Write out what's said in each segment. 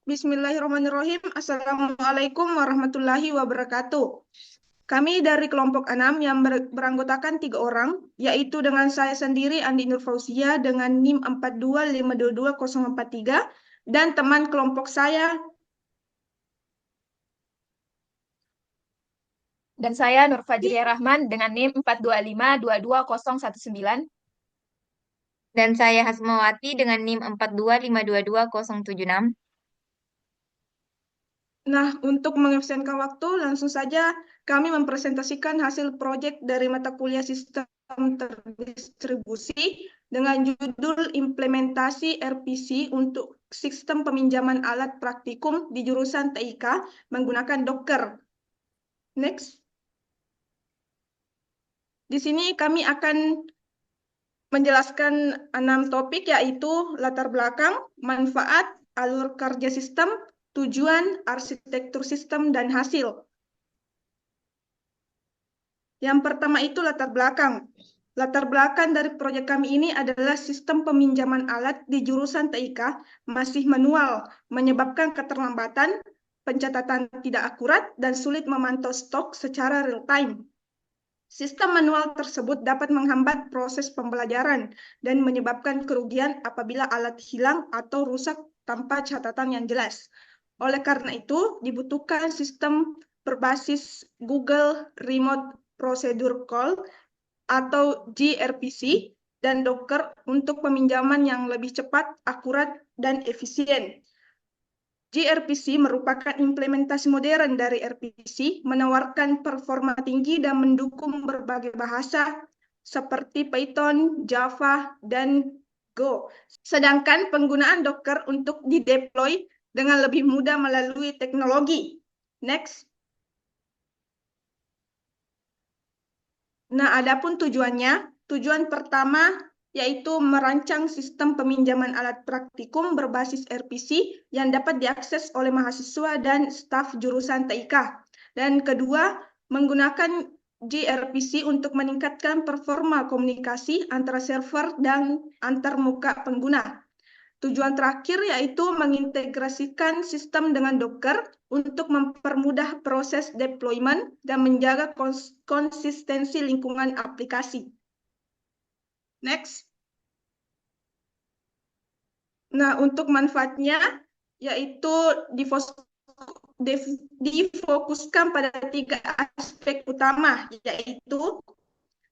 Bismillahirrahmanirrahim. Assalamualaikum warahmatullahi wabarakatuh. Kami dari kelompok 6 yang beranggotakan 3 orang, yaitu dengan saya sendiri Andi Nur Fauzia dengan NIM 425220043 dan teman kelompok saya. Dan saya Nur Fajriya Rahman dengan NIM 425222019. Dan saya Hasmawati dengan NIM 425222076. Nah, untuk mengefisienkan waktu, langsung saja kami mempresentasikan hasil proyek dari mata kuliah sistem terdistribusi dengan judul implementasi RPC untuk sistem peminjaman alat praktikum di jurusan TIK menggunakan Docker. Next. Di sini kami akan menjelaskan 6 topik, yaitu latar belakang, manfaat, alur kerja sistem, tujuan, arsitektur sistem, dan hasil. Yang pertama itu latar belakang. Latar belakang dari proyek kami ini adalah sistem peminjaman alat di jurusan TIK masih manual, menyebabkan keterlambatan, pencatatan tidak akurat, dan sulit memantau stok secara real-time. Sistem manual tersebut dapat menghambat proses pembelajaran dan menyebabkan kerugian apabila alat hilang atau rusak tanpa catatan yang jelas. Oleh karena itu, dibutuhkan sistem berbasis Google Remote Procedure Call atau gRPC dan Docker untuk peminjaman yang lebih cepat, akurat, dan efisien. gRPC merupakan implementasi modern dari RPC, menawarkan performa tinggi dan mendukung berbagai bahasa seperti Python, Java, dan Go. Sedangkan penggunaan Docker untuk dideploy dengan lebih mudah melalui teknologi. Next. Nah, adapun tujuannya, tujuan pertama yaitu merancang sistem peminjaman alat praktikum berbasis RPC yang dapat diakses oleh mahasiswa dan staf jurusan TIK. Dan kedua, menggunakan gRPC untuk meningkatkan performa komunikasi antara server dan antar muka pengguna. Tujuan terakhir yaitu mengintegrasikan sistem dengan Docker untuk mempermudah proses deployment dan menjaga konsistensi lingkungan aplikasi. Next. Nah, untuk manfaatnya yaitu difokuskan pada 3 aspek utama, yaitu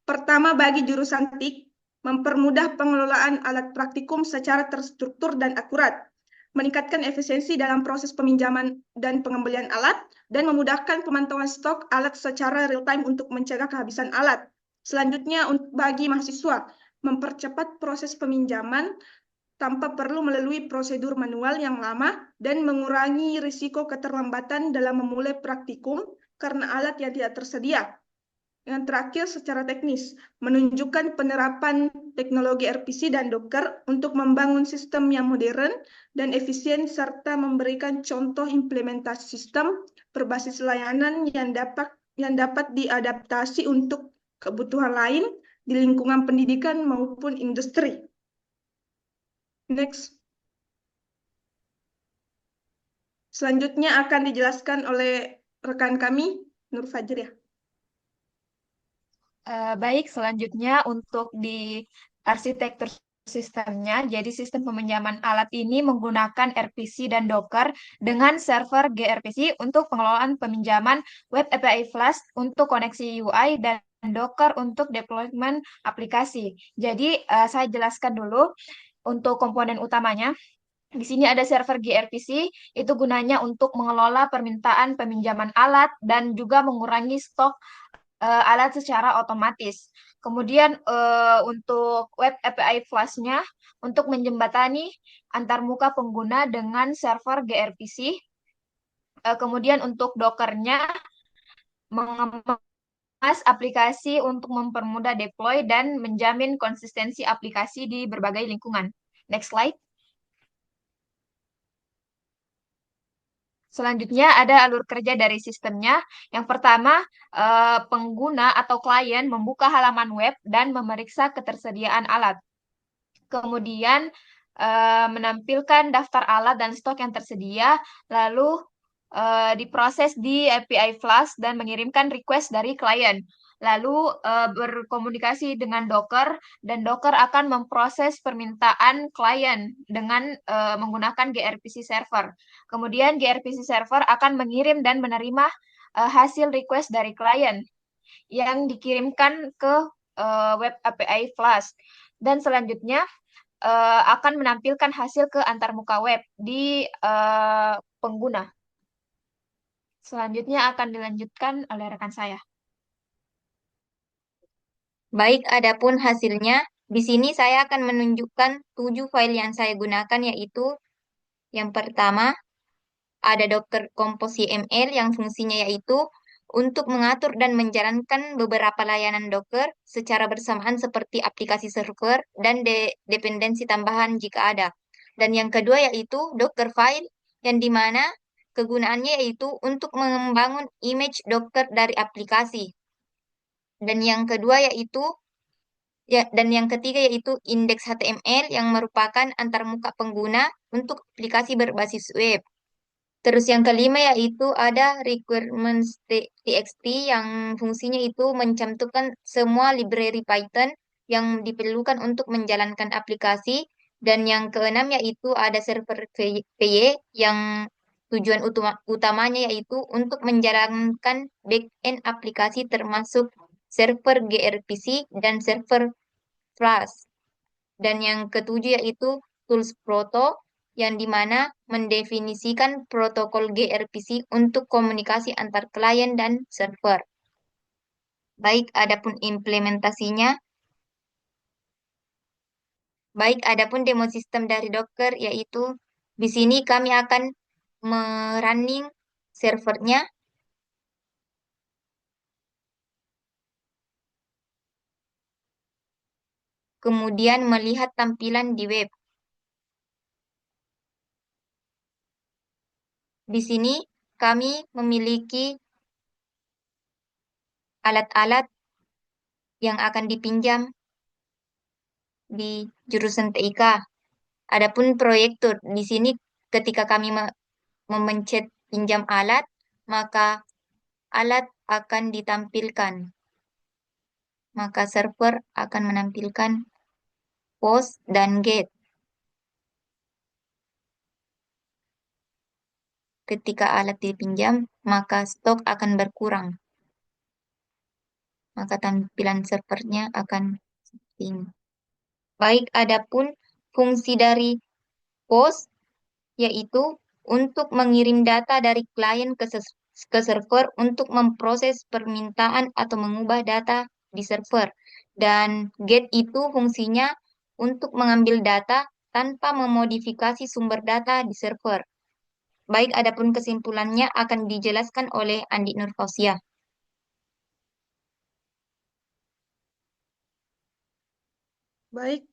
pertama bagi jurusan TIK, mempermudah pengelolaan alat praktikum secara terstruktur dan akurat, meningkatkan efisiensi dalam proses peminjaman dan pengembalian alat, dan memudahkan pemantauan stok alat secara real-time untuk mencegah kehabisan alat. Selanjutnya, bagi mahasiswa, mempercepat proses peminjaman tanpa perlu melalui prosedur manual yang lama dan mengurangi risiko keterlambatan dalam memulai praktikum karena alat yang tidak tersedia. Yang terakhir, secara teknis, menunjukkan penerapan teknologi RPC dan Docker untuk membangun sistem yang modern dan efisien serta memberikan contoh implementasi sistem berbasis layanan yang dapat diadaptasi untuk kebutuhan lain di lingkungan pendidikan maupun industri. Next. Selanjutnya akan dijelaskan oleh rekan kami, Nur Fajriah. Baik, selanjutnya untuk di arsitektur sistemnya, jadi sistem peminjaman alat ini menggunakan RPC dan Docker dengan server gRPC untuk pengelolaan peminjaman web API Flash untuk koneksi UI dan Docker untuk deployment aplikasi. Jadi, saya jelaskan dulu untuk komponen utamanya. Di sini ada server gRPC, itu gunanya untuk mengelola permintaan peminjaman alat dan juga mengurangi stok alat secara otomatis. Kemudian untuk web API Flash-nya untuk menjembatani antar muka pengguna dengan server gRPC. Kemudian untuk Docker-nya mengemas aplikasi untuk mempermudah deploy dan menjamin konsistensi aplikasi di berbagai lingkungan. Next slide. Selanjutnya ada alur kerja dari sistemnya. Yang pertama, pengguna atau klien membuka halaman web dan memeriksa ketersediaan alat. Kemudian, menampilkan daftar alat dan stok yang tersedia, lalu diproses di API Flask dan mengirimkan request dari klien. Lalu berkomunikasi dengan Docker dan Docker akan memproses permintaan klien dengan menggunakan gRPC server. Kemudian gRPC server akan mengirim dan menerima hasil request dari klien yang dikirimkan ke web API Flask. Dan selanjutnya akan menampilkan hasil ke antarmuka web di pengguna. Selanjutnya akan dilanjutkan oleh rekan saya. Baik, adapun hasilnya, di sini saya akan menunjukkan 7 file yang saya gunakan, yaitu yang pertama, ada Docker Compose YML yang fungsinya yaitu untuk mengatur dan menjalankan beberapa layanan Docker secara bersamaan seperti aplikasi server dan dependensi tambahan jika ada. Dan yang kedua yaitu Dockerfile yang dimana kegunaannya yaitu untuk membangun image Docker dari aplikasi. Dan yang kedua yaitu dan yang ketiga yaitu indeks HTML yang merupakan antarmuka pengguna untuk aplikasi berbasis web. Terus yang kelima yaitu ada requirements.txt yang fungsinya itu mencantumkan semua library Python yang diperlukan untuk menjalankan aplikasi. Dan yang keenam yaitu ada server PY yang tujuan utamanya yaitu untuk menjalankan backend aplikasi termasuk server gRPC dan server Flask. Dan yang ketujuh yaitu tools proto yang dimana mendefinisikan protokol gRPC untuk komunikasi antar klien dan server. Baik, adapun implementasinya. Baik, adapun demo sistem dari Docker yaitu di sini kami akan merunning servernya, kemudian melihat tampilan di web. Di sini kami memiliki alat-alat yang akan dipinjam di jurusan TIK. Adapun proyektor, di sini ketika kami memencet pinjam alat, maka alat akan ditampilkan. Maka server akan menampilkan post dan get. Ketika alat dipinjam, maka stok akan berkurang. Maka tampilan servernya akan seperti ini. Baik, adapun fungsi dari post yaitu untuk mengirim data dari klien ke server untuk memproses permintaan atau mengubah data di server. Dan get itu fungsinya untuk mengambil data tanpa memodifikasi sumber data di server. Baik, adapun kesimpulannya akan dijelaskan oleh Andi Nurfausia. Baik,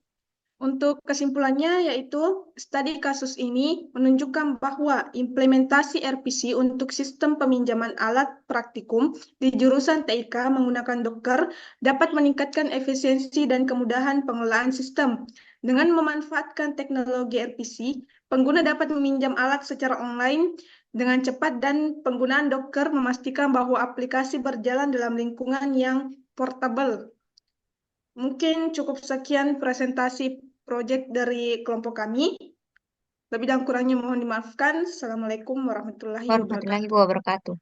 untuk kesimpulannya yaitu studi kasus ini menunjukkan bahwa implementasi RPC untuk sistem peminjaman alat praktikum di jurusan TIK menggunakan Docker dapat meningkatkan efisiensi dan kemudahan pengelolaan sistem. Dengan memanfaatkan teknologi RPC, pengguna dapat meminjam alat secara online dengan cepat dan penggunaan Docker memastikan bahwa aplikasi berjalan dalam lingkungan yang portable. Mungkin cukup sekian presentasi proyek dari kelompok kami. Lebih dan kurangnya mohon dimaafkan. Assalamualaikum warahmatullahi wabarakatuh. Warahmatullahi wabarakatuh.